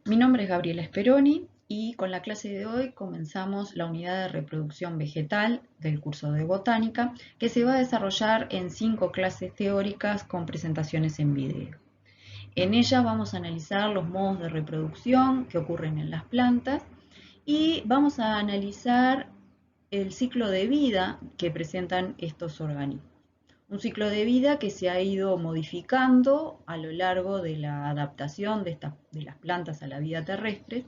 Mi nombre es Gabriela Speroni y con la clase de hoy comenzamos la unidad de reproducción vegetal del curso de botánica que se va a desarrollar en 5 clases teóricas con presentaciones en video. En ella vamos a analizar los modos de reproducción que ocurren en las plantas y vamos a analizar el ciclo de vida que presentan estos organismos. Un ciclo de vida que se ha ido modificando a lo largo de la adaptación de las plantas a la vida terrestre,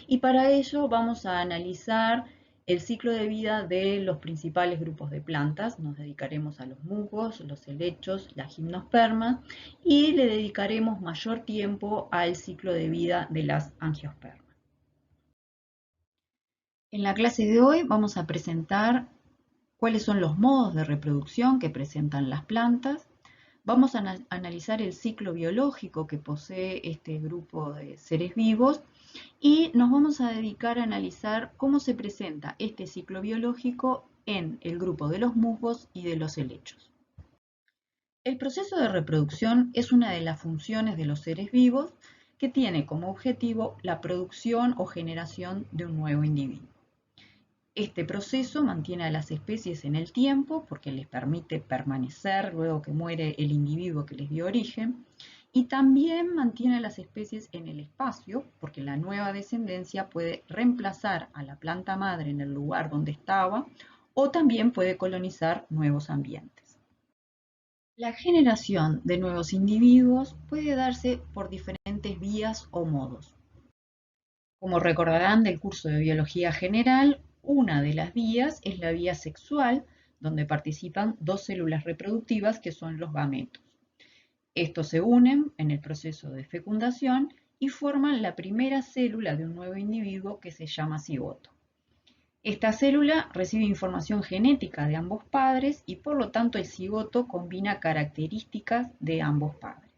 y para ello vamos a analizar el ciclo de vida de los principales grupos de plantas. Nos dedicaremos a los musgos, los helechos, las gimnospermas, y le dedicaremos mayor tiempo al ciclo de vida de las angiospermas. En la clase de hoy vamos a presentar cuáles son los modos de reproducción que presentan las plantas. Vamos a analizar el ciclo biológico que posee este grupo de seres vivos y nos vamos a dedicar a analizar cómo se presenta este ciclo biológico en el grupo de los musgos y de los helechos. El proceso de reproducción es una de las funciones de los seres vivos que tiene como objetivo la producción o generación de un nuevo individuo. Este proceso mantiene a las especies en el tiempo porque les permite permanecer luego que muere el individuo que les dio origen, y también mantiene a las especies en el espacio porque la nueva descendencia puede reemplazar a la planta madre en el lugar donde estaba o también puede colonizar nuevos ambientes. La generación de nuevos individuos puede darse por diferentes vías o modos. Como recordarán del curso de biología general, una de las vías es la vía sexual, donde participan dos células reproductivas que son los gametos. Estos se unen en el proceso de fecundación y forman la primera célula de un nuevo individuo que se llama cigoto. Esta célula recibe información genética de ambos padres y por lo tanto el cigoto combina características de ambos padres.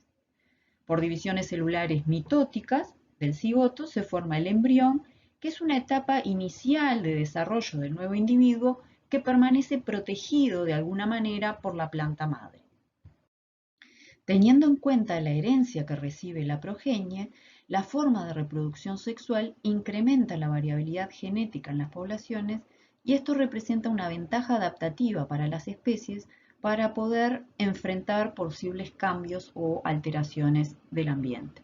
Por divisiones celulares mitóticas del cigoto se forma el embrión, que es una etapa inicial de desarrollo del nuevo individuo que permanece protegido de alguna manera por la planta madre. Teniendo en cuenta la herencia que recibe la progenie, la forma de reproducción sexual incrementa la variabilidad genética en las poblaciones y esto representa una ventaja adaptativa para las especies para poder enfrentar posibles cambios o alteraciones del ambiente.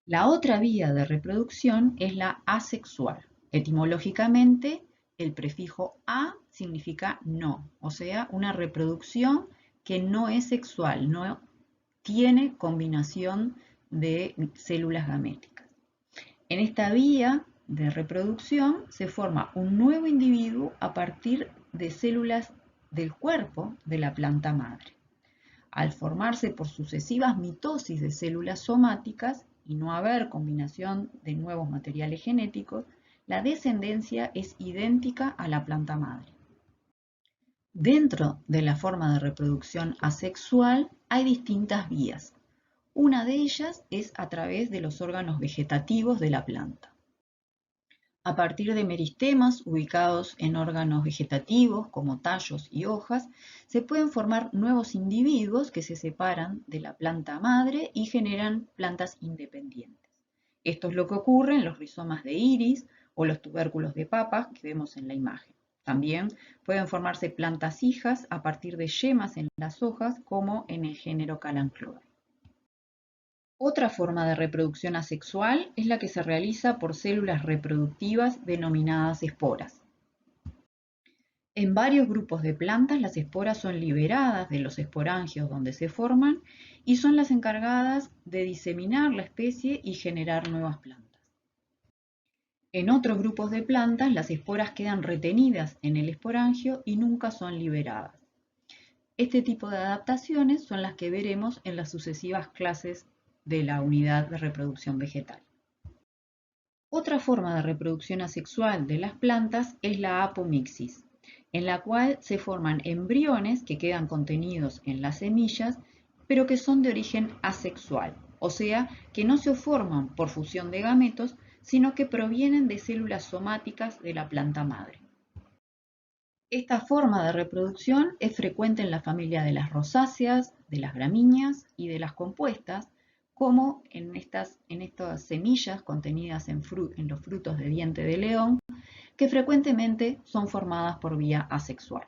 La otra vía de reproducción es la asexual. Etimológicamente, el prefijo a significa no, o sea, una reproducción que no es sexual, no tiene combinación de células gaméticas. En esta vía de reproducción se forma un nuevo individuo a partir de células del cuerpo de la planta madre. Al formarse por sucesivas mitosis de células somáticas y no haber combinación de nuevos materiales genéticos, la descendencia es idéntica a la planta madre. Dentro de la forma de reproducción asexual hay distintas vías. Una de ellas es a través de los órganos vegetativos de la planta. A partir de meristemas ubicados en órganos vegetativos como tallos y hojas, se pueden formar nuevos individuos que se separan de la planta madre y generan plantas independientes. Esto es lo que ocurre en los rizomas de iris o los tubérculos de papas que vemos en la imagen. También pueden formarse plantas hijas a partir de yemas en las hojas, como en el género Calanclora. Otra forma de reproducción asexual es la que se realiza por células reproductivas denominadas esporas. En varios grupos de plantas las esporas son liberadas de los esporangios donde se forman y son las encargadas de diseminar la especie y generar nuevas plantas. En otros grupos de plantas las esporas quedan retenidas en el esporangio y nunca son liberadas. Este tipo de adaptaciones son las que veremos en las sucesivas clases de la unidad de reproducción vegetal. Otra forma de reproducción asexual de las plantas es la apomixis, en la cual se forman embriones que quedan contenidos en las semillas, pero que son de origen asexual, o sea, que no se forman por fusión de gametos, sino que provienen de células somáticas de la planta madre. Esta forma de reproducción es frecuente en la familia de las rosáceas, de las gramíneas y de las compuestas, como en estas semillas contenidas en los frutos de diente de león, que frecuentemente son formadas por vía asexual.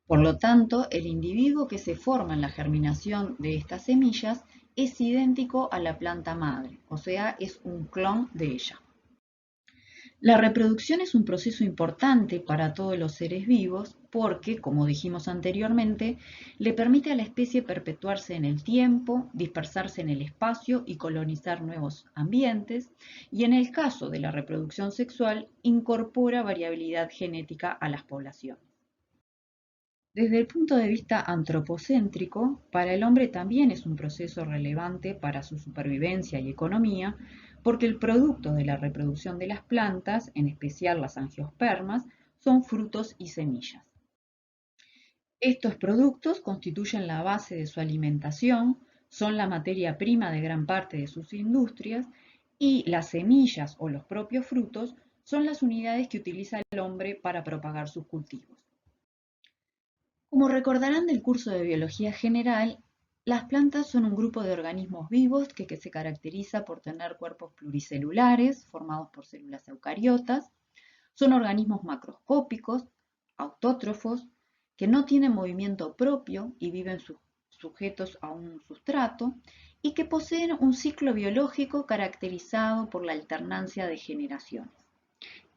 Por lo tanto, el individuo que se forma en la germinación de estas semillas es idéntico a la planta madre, o sea, es un clon de ella. La reproducción es un proceso importante para todos los seres vivos porque, como dijimos anteriormente, le permite a la especie perpetuarse en el tiempo, dispersarse en el espacio y colonizar nuevos ambientes, y en el caso de la reproducción sexual, incorpora variabilidad genética a las poblaciones. Desde el punto de vista antropocéntrico, para el hombre también es un proceso relevante para su supervivencia y economía, porque el producto de la reproducción de las plantas, en especial las angiospermas, son frutos y semillas. Estos productos constituyen la base de su alimentación, son la materia prima de gran parte de sus industrias y las semillas o los propios frutos son las unidades que utiliza el hombre para propagar sus cultivos. Como recordarán del curso de biología general, las plantas son un grupo de organismos vivos que se caracteriza por tener cuerpos pluricelulares formados por células eucariotas. Son organismos macroscópicos, autótrofos, que no tienen movimiento propio y viven sujetos a un sustrato y que poseen un ciclo biológico caracterizado por la alternancia de generaciones.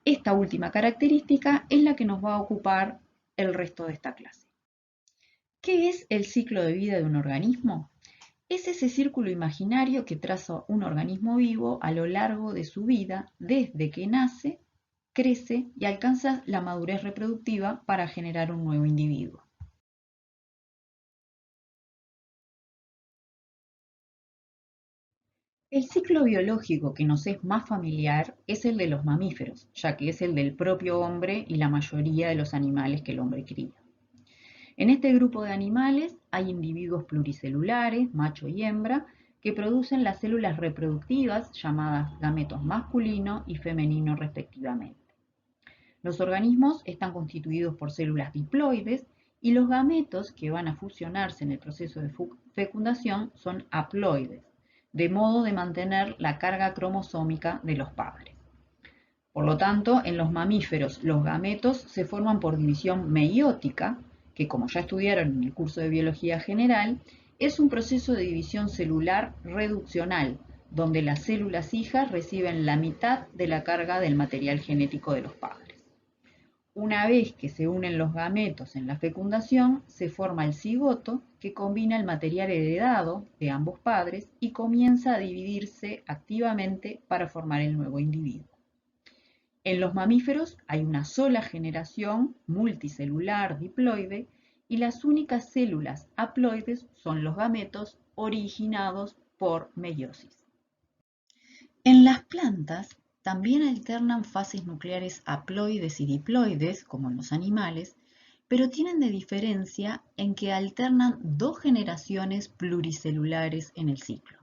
Esta última característica es la que nos va a ocupar el resto de esta clase. ¿Qué es el ciclo de vida de un organismo? Es ese círculo imaginario que traza un organismo vivo a lo largo de su vida, desde que nace, crece y alcanza la madurez reproductiva para generar un nuevo individuo. El ciclo biológico que nos es más familiar es el de los mamíferos, ya que es el del propio hombre y la mayoría de los animales que el hombre cría. En este grupo de animales hay individuos pluricelulares, macho y hembra, que producen las células reproductivas llamadas gametos masculino y femenino respectivamente. Los organismos están constituidos por células diploides y los gametos que van a fusionarse en el proceso de fecundación son haploides, de modo de mantener la carga cromosómica de los padres. Por lo tanto, en los mamíferos los gametos se forman por división meiótica, que como ya estudiaron en el curso de biología general, es un proceso de división celular reduccional, donde las células hijas reciben la mitad de la carga del material genético de los padres. Una vez que se unen los gametos en la fecundación, se forma el cigoto, que combina el material heredado de ambos padres y comienza a dividirse activamente para formar el nuevo individuo. En los mamíferos hay una sola generación multicelular diploide y las únicas células haploides son los gametos originados por meiosis. En las plantas también alternan fases nucleares haploides y diploides, como en los animales, pero tienen de diferencia en que alternan dos generaciones pluricelulares en el ciclo.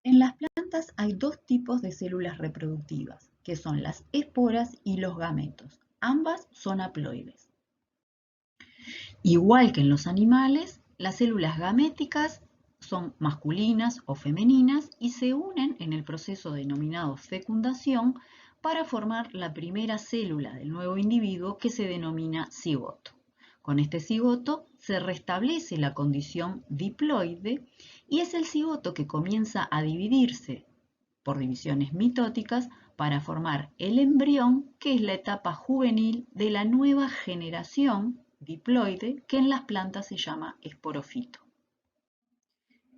En las plantas hay dos tipos de células reproductivas, que son las esporas y los gametos. Ambas son haploides. Igual que en los animales, las células gaméticas son masculinas o femeninas y se unen en el proceso denominado fecundación para formar la primera célula del nuevo individuo que se denomina cigoto. Con este cigoto se restablece la condición diploide y es el cigoto que comienza a dividirse por divisiones mitóticas para formar el embrión, que es la etapa juvenil de la nueva generación diploide que en las plantas se llama esporofito.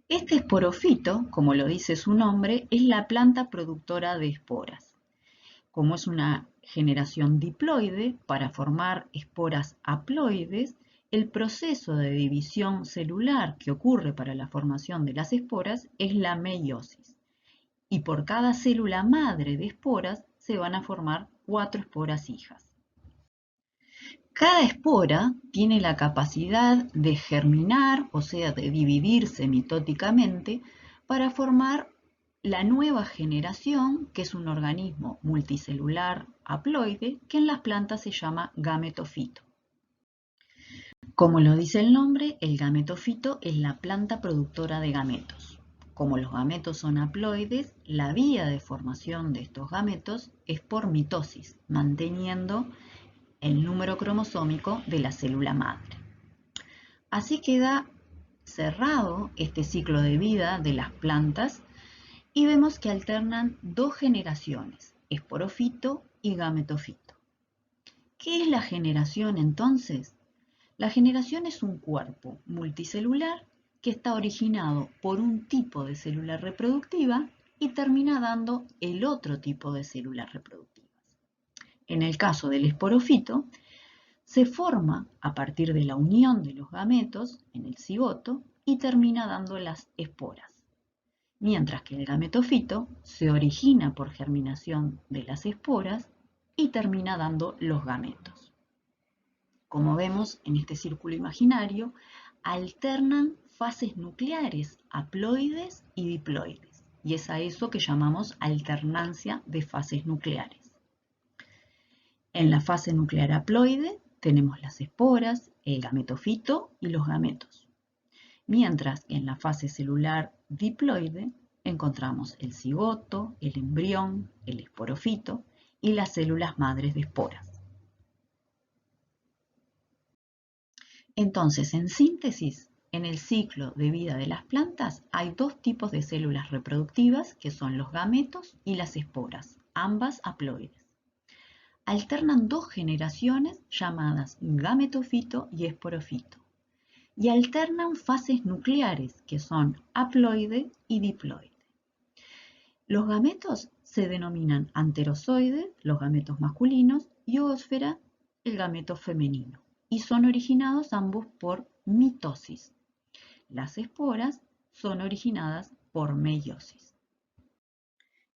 Este esporofito, como lo dice su nombre, es la planta productora de esporas. Como es una generación diploide, para formar esporas haploides, el proceso de división celular que ocurre para la formación de las esporas es la meiosis. Y por cada célula madre de esporas se van a formar 4 esporas hijas. Cada espora tiene la capacidad de germinar, o sea, de dividirse mitóticamente, para formar la nueva generación, que es un organismo multicelular haploide, que en las plantas se llama gametofito. Como lo dice el nombre, el gametofito es la planta productora de gametos. Como los gametos son haploides, la vía de formación de estos gametos es por mitosis, manteniendo el número cromosómico de la célula madre. Así queda cerrado este ciclo de vida de las plantas y vemos que alternan dos generaciones, esporofito y gametofito. ¿Qué es la generación entonces? La generación es un cuerpo multicelular que está originado por un tipo de célula reproductiva y termina dando el otro tipo de células reproductivas. En el caso del esporofito, se forma a partir de la unión de los gametos en el cigoto y termina dando las esporas, mientras que el gametofito se origina por germinación de las esporas y termina dando los gametos. Como vemos en este círculo imaginario, alternan fases nucleares, haploides y diploides, y es a eso que llamamos alternancia de fases nucleares. En la fase nuclear haploide tenemos las esporas, el gametofito y los gametos, mientras que en la fase celular diploide encontramos el cigoto, el embrión, el esporofito y las células madres de esporas. Entonces, en síntesis, en el ciclo de vida de las plantas hay dos tipos de células reproductivas que son los gametos y las esporas, ambas haploides. Alternan dos generaciones llamadas gametofito y esporofito y alternan fases nucleares que son haploide y diploide. Los gametos se denominan anterozoides, los gametos masculinos, y oósfera, el gameto femenino, y son originados ambos por mitosis. Las esporas son originadas por meiosis.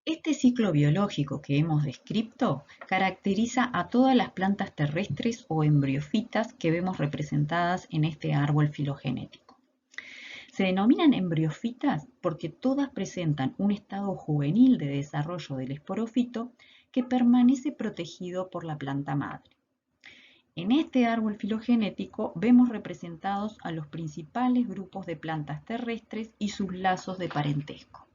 Este ciclo biológico que hemos descrito caracteriza a todas las plantas terrestres o embriofitas que vemos representadas en este árbol filogenético. Se denominan embriofitas porque todas presentan un estado juvenil de desarrollo del esporofito que permanece protegido por la planta madre. En este árbol filogenético vemos representados a los principales grupos de plantas terrestres y sus lazos de parentesco.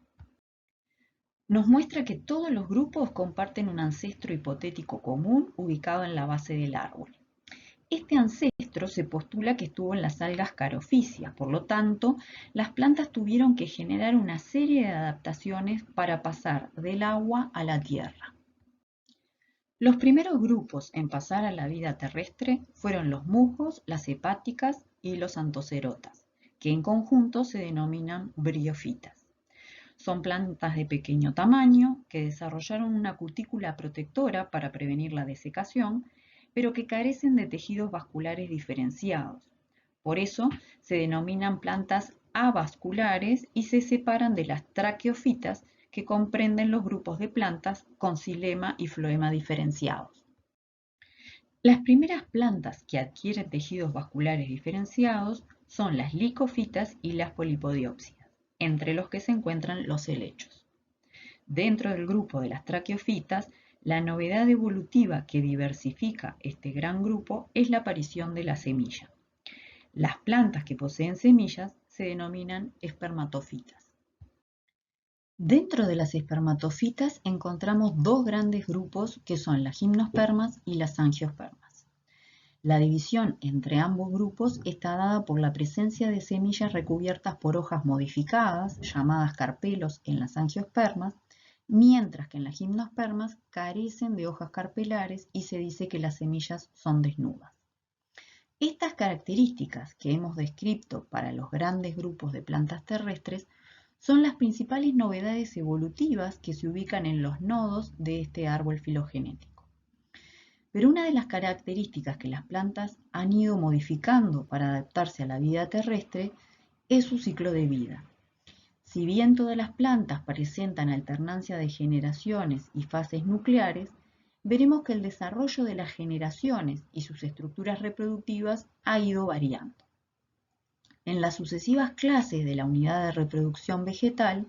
Nos muestra que todos los grupos comparten un ancestro hipotético común ubicado en la base del árbol. Este ancestro se postula que estuvo en las algas carophysia, por lo tanto, las plantas tuvieron que generar una serie de adaptaciones para pasar del agua a la tierra. Los primeros grupos en pasar a la vida terrestre fueron los musgos, las hepáticas y los anthocerotas, que en conjunto se denominan briofitas. Son plantas de pequeño tamaño que desarrollaron una cutícula protectora para prevenir la desecación, pero que carecen de tejidos vasculares diferenciados. Por eso se denominan plantas avasculares y se separan de las traqueofitas, que comprenden los grupos de plantas con xilema y floema diferenciados. Las primeras plantas que adquieren tejidos vasculares diferenciados son las licofitas y las polipodiópsidas, entre los que se encuentran los helechos. Dentro del grupo de las traqueofitas, la novedad evolutiva que diversifica este gran grupo es la aparición de la semilla. Las plantas que poseen semillas se denominan espermatofitas. Dentro de las espermatofitas encontramos dos grandes grupos que son las gimnospermas y las angiospermas. La división entre ambos grupos está dada por la presencia de semillas recubiertas por hojas modificadas, llamadas carpelos en las angiospermas, mientras que en las gimnospermas carecen de hojas carpelares y se dice que las semillas son desnudas. Estas características que hemos descrito para los grandes grupos de plantas terrestres son las principales novedades evolutivas que se ubican en los nodos de este árbol filogenético. Pero una de las características que las plantas han ido modificando para adaptarse a la vida terrestre es su ciclo de vida. Si bien todas las plantas presentan alternancia de generaciones y fases nucleares, veremos que el desarrollo de las generaciones y sus estructuras reproductivas ha ido variando. En las sucesivas clases de la unidad de reproducción vegetal,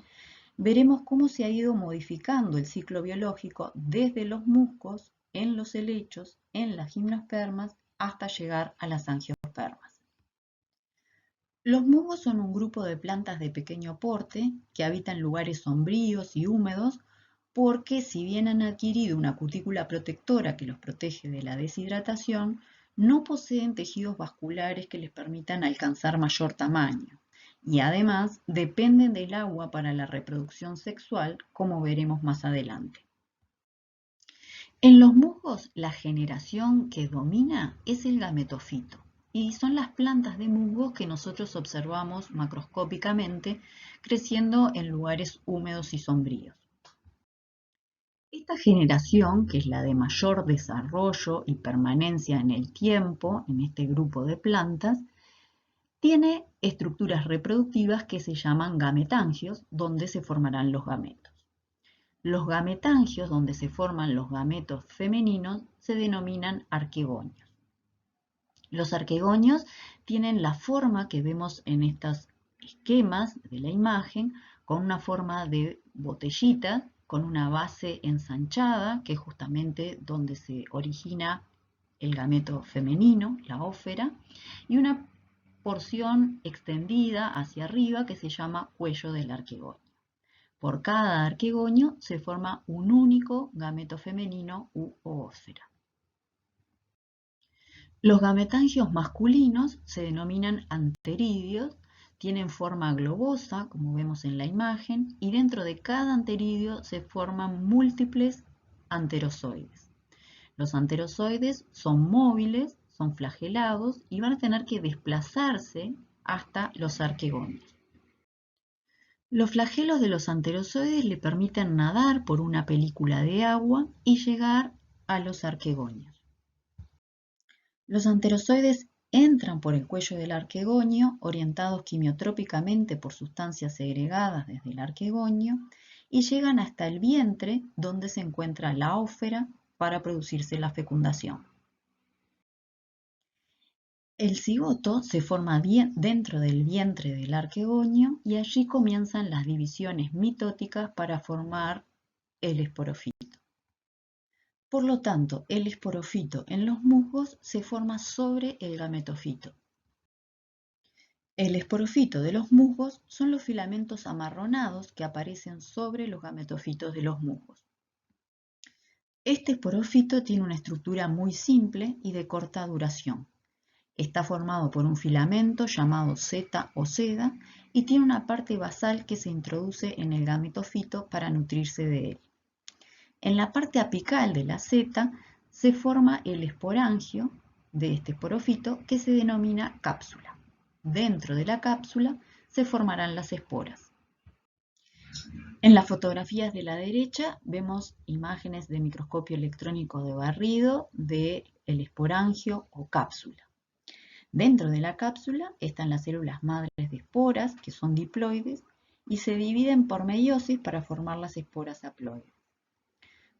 veremos cómo se ha ido modificando el ciclo biológico desde los musgos, en los helechos, en las gimnospermas, hasta llegar a las angiospermas. Los musgos son un grupo de plantas de pequeño porte que habitan lugares sombríos y húmedos porque si bien han adquirido una cutícula protectora que los protege de la deshidratación, no poseen tejidos vasculares que les permitan alcanzar mayor tamaño y además dependen del agua para la reproducción sexual, como veremos más adelante. En los musgos, la generación que domina es el gametofito y son las plantas de musgos que nosotros observamos macroscópicamente creciendo en lugares húmedos y sombríos. Esta generación, que es la de mayor desarrollo y permanencia en el tiempo en este grupo de plantas, tiene estructuras reproductivas que se llaman gametangios, donde se formarán los gametos. Los gametangios, donde se forman los gametos femeninos, se denominan arquegonios. Los arquegonios tienen la forma que vemos en estos esquemas de la imagen, con una forma de botellita, con una base ensanchada, que es justamente donde se origina el gameto femenino, la ófera, y una porción extendida hacia arriba que se llama cuello del arquegonio. Por cada arquegonio se forma un único gameto femenino u ósfera. Los gametangios masculinos se denominan anteridios, tienen forma globosa, como vemos en la imagen, y dentro de cada anteridio se forman múltiples anterozoides. Los anterozoides son móviles, son flagelados y van a tener que desplazarse hasta los arquegonios. Los flagelos de los anterozoides le permiten nadar por una película de agua y llegar a los arquegonios. Los anterozoides entran por el cuello del arquegonio, orientados quimiotrópicamente por sustancias segregadas desde el arquegonio, y llegan hasta el vientre, donde se encuentra la ósfera para producirse la fecundación. El cigoto se forma bien dentro del vientre del arquegonio y allí comienzan las divisiones mitóticas para formar el esporofito. Por lo tanto, el esporofito en los musgos se forma sobre el gametofito. El esporofito de los musgos son los filamentos amarronados que aparecen sobre los gametofitos de los musgos. Este esporofito tiene una estructura muy simple y de corta duración. Está formado por un filamento llamado seta o seda y tiene una parte basal que se introduce en el gametofito para nutrirse de él. En la parte apical de la seta se forma el esporangio de este esporofito que se denomina cápsula. Dentro de la cápsula se formarán las esporas. En las fotografías de la derecha vemos imágenes de microscopio electrónico de barrido del esporangio o cápsula. Dentro de la cápsula están las células madres de esporas, que son diploides, y se dividen por meiosis para formar las esporas haploides.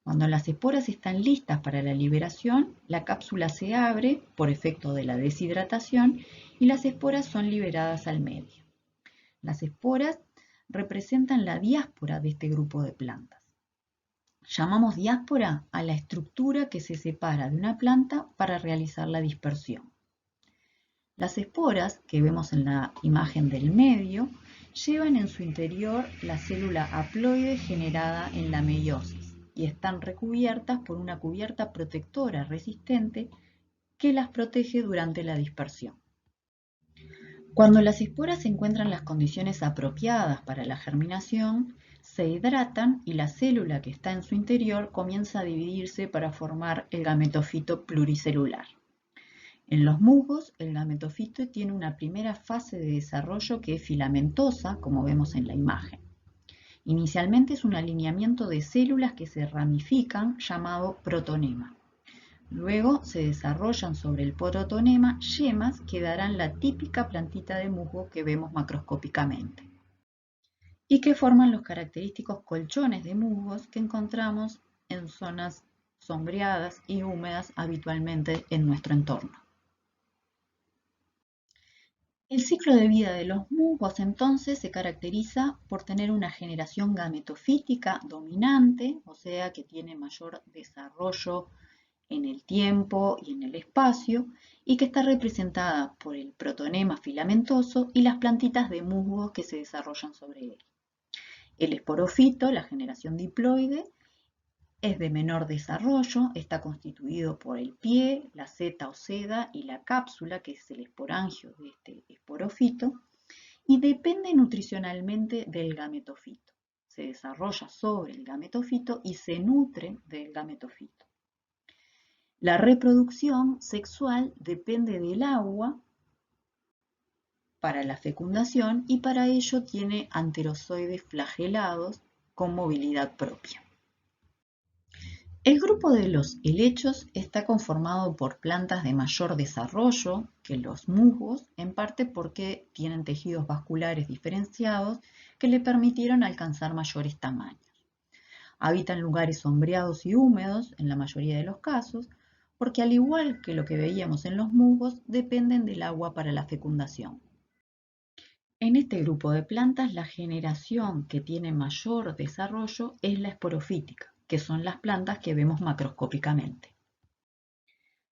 Cuando las esporas están listas para la liberación, la cápsula se abre por efecto de la deshidratación y las esporas son liberadas al medio. Las esporas representan la diáspora de este grupo de plantas. Llamamos diáspora a la estructura que se separa de una planta para realizar la dispersión. Las esporas, que vemos en la imagen del medio, llevan en su interior la célula haploide generada en la meiosis y están recubiertas por una cubierta protectora resistente que las protege durante la dispersión. Cuando las esporas encuentran las condiciones apropiadas para la germinación, se hidratan y la célula que está en su interior comienza a dividirse para formar el gametofito pluricelular. En los musgos, el gametofito tiene una primera fase de desarrollo que es filamentosa, como vemos en la imagen. Inicialmente es un alineamiento de células que se ramifican, llamado protonema. Luego se desarrollan sobre el protonema yemas que darán la típica plantita de musgo que vemos macroscópicamente y que forman los característicos colchones de musgos que encontramos en zonas sombreadas y húmedas habitualmente en nuestro entorno. El ciclo de vida de los musgos entonces se caracteriza por tener una generación gametofítica dominante, o sea que tiene mayor desarrollo en el tiempo y en el espacio, y que está representada por el protonema filamentoso y las plantitas de musgo que se desarrollan sobre él. El esporofito, la generación diploide, es de menor desarrollo, está constituido por el pie, la seta o seda y la cápsula, que es el esporangio de este esporofito, y depende nutricionalmente del gametofito. Se desarrolla sobre el gametofito y se nutre del gametofito. La reproducción sexual depende del agua para la fecundación y para ello tiene anterozoides flagelados con movilidad propia. El grupo de los helechos está conformado por plantas de mayor desarrollo que los musgos, en parte porque tienen tejidos vasculares diferenciados que le permitieron alcanzar mayores tamaños. Habitan lugares sombreados y húmedos en la mayoría de los casos, porque al igual que lo que veíamos en los musgos, dependen del agua para la fecundación. En este grupo de plantas, la generación que tiene mayor desarrollo es la esporofítica, que son las plantas que vemos macroscópicamente.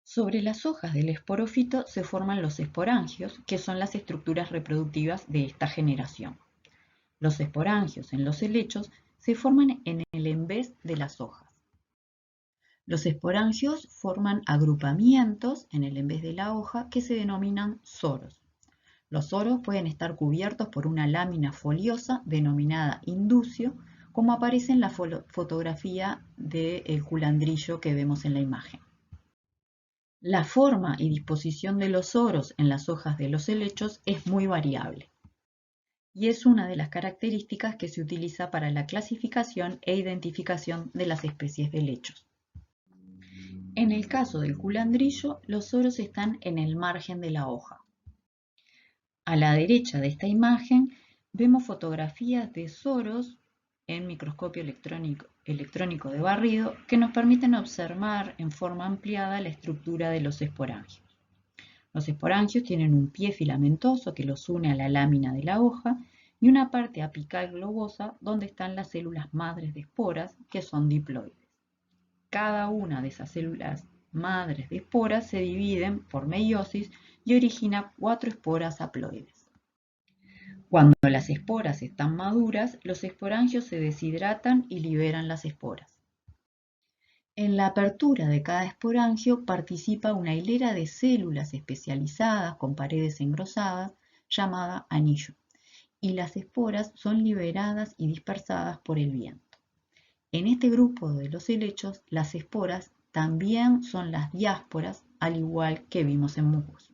Sobre las hojas del esporofito se forman los esporangios, que son las estructuras reproductivas de esta generación. Los esporangios en los helechos se forman en el embés de las hojas. Los esporangios forman agrupamientos en el embés de la hoja que se denominan soros. Los soros pueden estar cubiertos por una lámina foliosa denominada inducio, como aparece en la fotografía del culandrillo que vemos en la imagen. La forma y disposición de los soros en las hojas de los helechos es muy variable y es una de las características que se utiliza para la clasificación e identificación de las especies de helechos. En el caso del culandrillo, los soros están en el margen de la hoja. A la derecha de esta imagen vemos fotografías de soros en microscopio electrónico de barrido que nos permiten observar en forma ampliada la estructura de los esporangios. Los esporangios tienen un pie filamentoso que los une a la lámina de la hoja y una parte apical globosa donde están las células madres de esporas que son diploides. Cada una de esas células madres de esporas se dividen por meiosis y origina 4 esporas haploides. Cuando las esporas están maduras, los esporangios se deshidratan y liberan las esporas. En la apertura de cada esporangio participa una hilera de células especializadas con paredes engrosadas llamada anillo, y las esporas son liberadas y dispersadas por el viento. En este grupo de los helechos, las esporas también son las diásporas, al igual que vimos en musgos.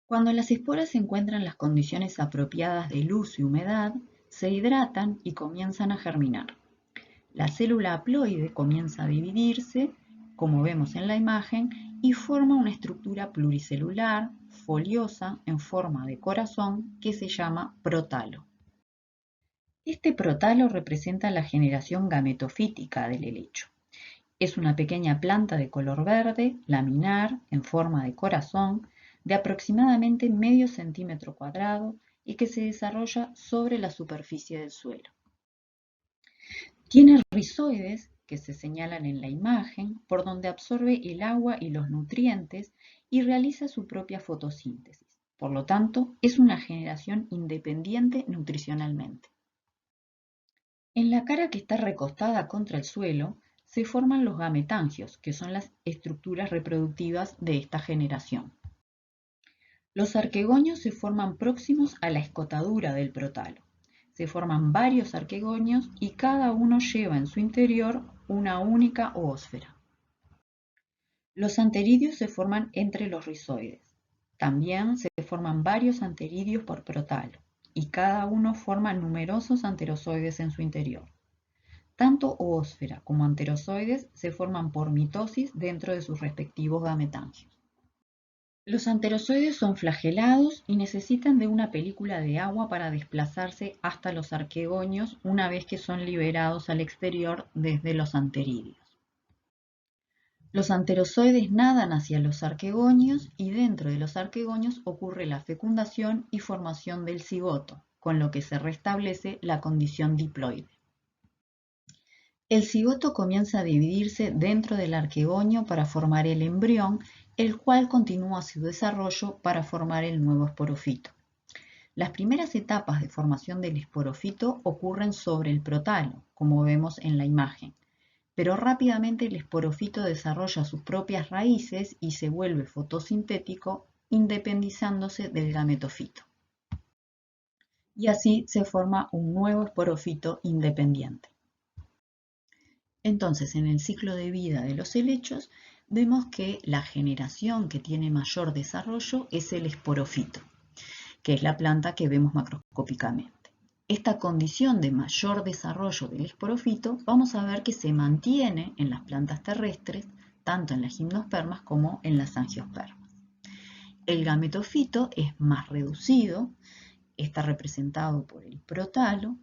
Cuando las esporas encuentran las condiciones apropiadas de luz y humedad, se hidratan y comienzan a germinar. La célula haploide comienza a dividirse, como vemos en la imagen, y forma una estructura pluricelular, foliosa, en forma de corazón, que se llama protalo. Este protalo representa la generación gametofítica del helecho. Es una pequeña planta de color verde, laminar, en forma de corazón, de aproximadamente medio centímetro cuadrado y que se desarrolla sobre la superficie del suelo. Tiene rizoides, que se señalan en la imagen, por donde absorbe el agua y los nutrientes y realiza su propia fotosíntesis. Por lo tanto, es una generación independiente nutricionalmente. En la cara que está recostada contra el suelo, se forman los gametangios, que son las estructuras reproductivas de esta generación. Los arquegonios se forman próximos a la escotadura del protalo. Se forman varios arquegonios y cada uno lleva en su interior una única oósfera. Los anteridios se forman entre los rizoides. También se forman varios anteridios por protalo y cada uno forma numerosos anterozoides en su interior. Tanto oósfera como anterozoides se forman por mitosis dentro de sus respectivos gametangios. Los anterozoides son flagelados y necesitan de una película de agua para desplazarse hasta los arquegonios una vez que son liberados al exterior desde los anteridios. Los anterozoides nadan hacia los arquegonios y dentro de los arquegonios ocurre la fecundación y formación del cigoto, con lo que se restablece la condición diploide. El cigoto comienza a dividirse dentro del arquegonio para formar el embrión el cual continúa su desarrollo para formar el nuevo esporofito. Las primeras etapas de formación del esporofito ocurren sobre el protalo, como vemos en la imagen, pero rápidamente el esporofito desarrolla sus propias raíces y se vuelve fotosintético, independizándose del gametofito. Y así se forma un nuevo esporofito independiente. Entonces, en el ciclo de vida de los helechos, vemos que la generación que tiene mayor desarrollo es el esporofito, que es la planta que vemos macroscópicamente. Esta condición de mayor desarrollo del esporofito vamos a ver que se mantiene en las plantas terrestres, tanto en las gimnospermas como en las angiospermas. El gametofito es más reducido, está representado por el protalo,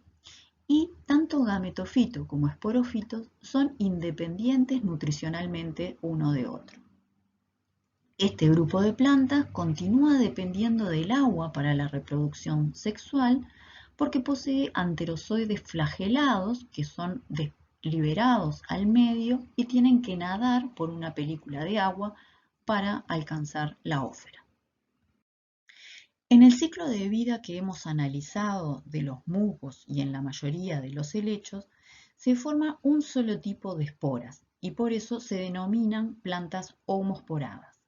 y tanto gametofito como esporofito son independientes nutricionalmente uno de otro. Este grupo de plantas continúa dependiendo del agua para la reproducción sexual porque posee anterozoides flagelados que son liberados al medio y tienen que nadar por una película de agua para alcanzar la ósfera. En el ciclo de vida que hemos analizado de los musgos y en la mayoría de los helechos, se forma un solo tipo de esporas y por eso se denominan plantas homosporadas.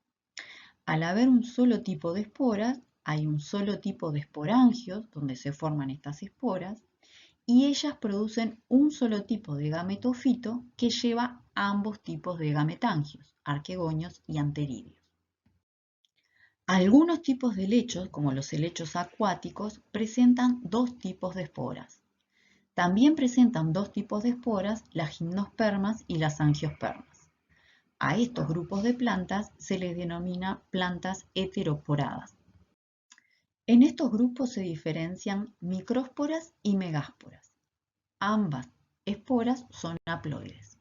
Al haber un solo tipo de esporas, hay un solo tipo de esporangios donde se forman estas esporas y ellas producen un solo tipo de gametofito que lleva ambos tipos de gametangios, arquegonios y anterídeos. Algunos tipos de helechos, como los helechos acuáticos, presentan dos tipos de esporas. También presentan dos tipos de esporas las gimnospermas y las angiospermas. A estos grupos de plantas se les denomina plantas heteroporadas. En estos grupos se diferencian micrósporas y megásporas. Ambas esporas son haploides.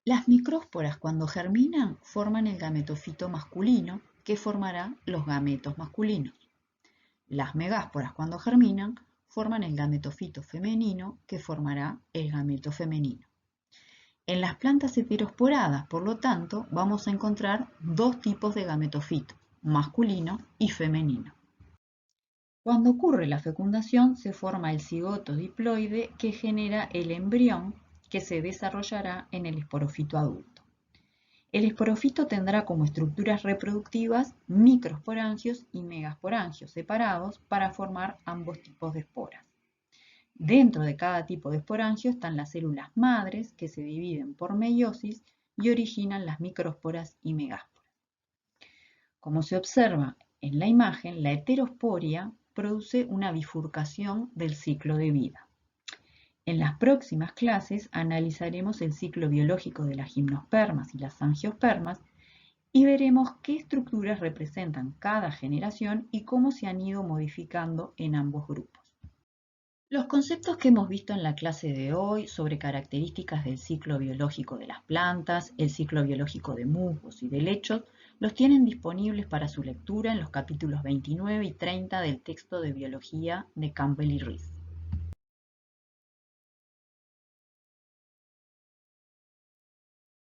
Las micrósporas cuando germinan forman el gametofito masculino que formará los gametos masculinos. Las megásporas cuando germinan forman el gametofito femenino que formará el gameto femenino. En las plantas heterosporadas, por lo tanto, vamos a encontrar dos tipos de gametofito, masculino y femenino. Cuando ocurre la fecundación, se forma el cigoto diploide que genera el embrión que se desarrollará en el esporofito adulto. El esporofito tendrá como estructuras reproductivas microesporangios y megaesporangios separados para formar ambos tipos de esporas. Dentro de cada tipo de esporangio están las células madres que se dividen por meiosis y originan las microesporas y megásporas. Como se observa en la imagen, la heterosporia produce una bifurcación del ciclo de vida. En las próximas clases analizaremos el ciclo biológico de las gimnospermas y las angiospermas y veremos qué estructuras representan cada generación y cómo se han ido modificando en ambos grupos. Los conceptos que hemos visto en la clase de hoy sobre características del ciclo biológico de las plantas, el ciclo biológico de musgos y de helechos, los tienen disponibles para su lectura en los capítulos 29 y 30 del texto de biología de Campbell y Rees.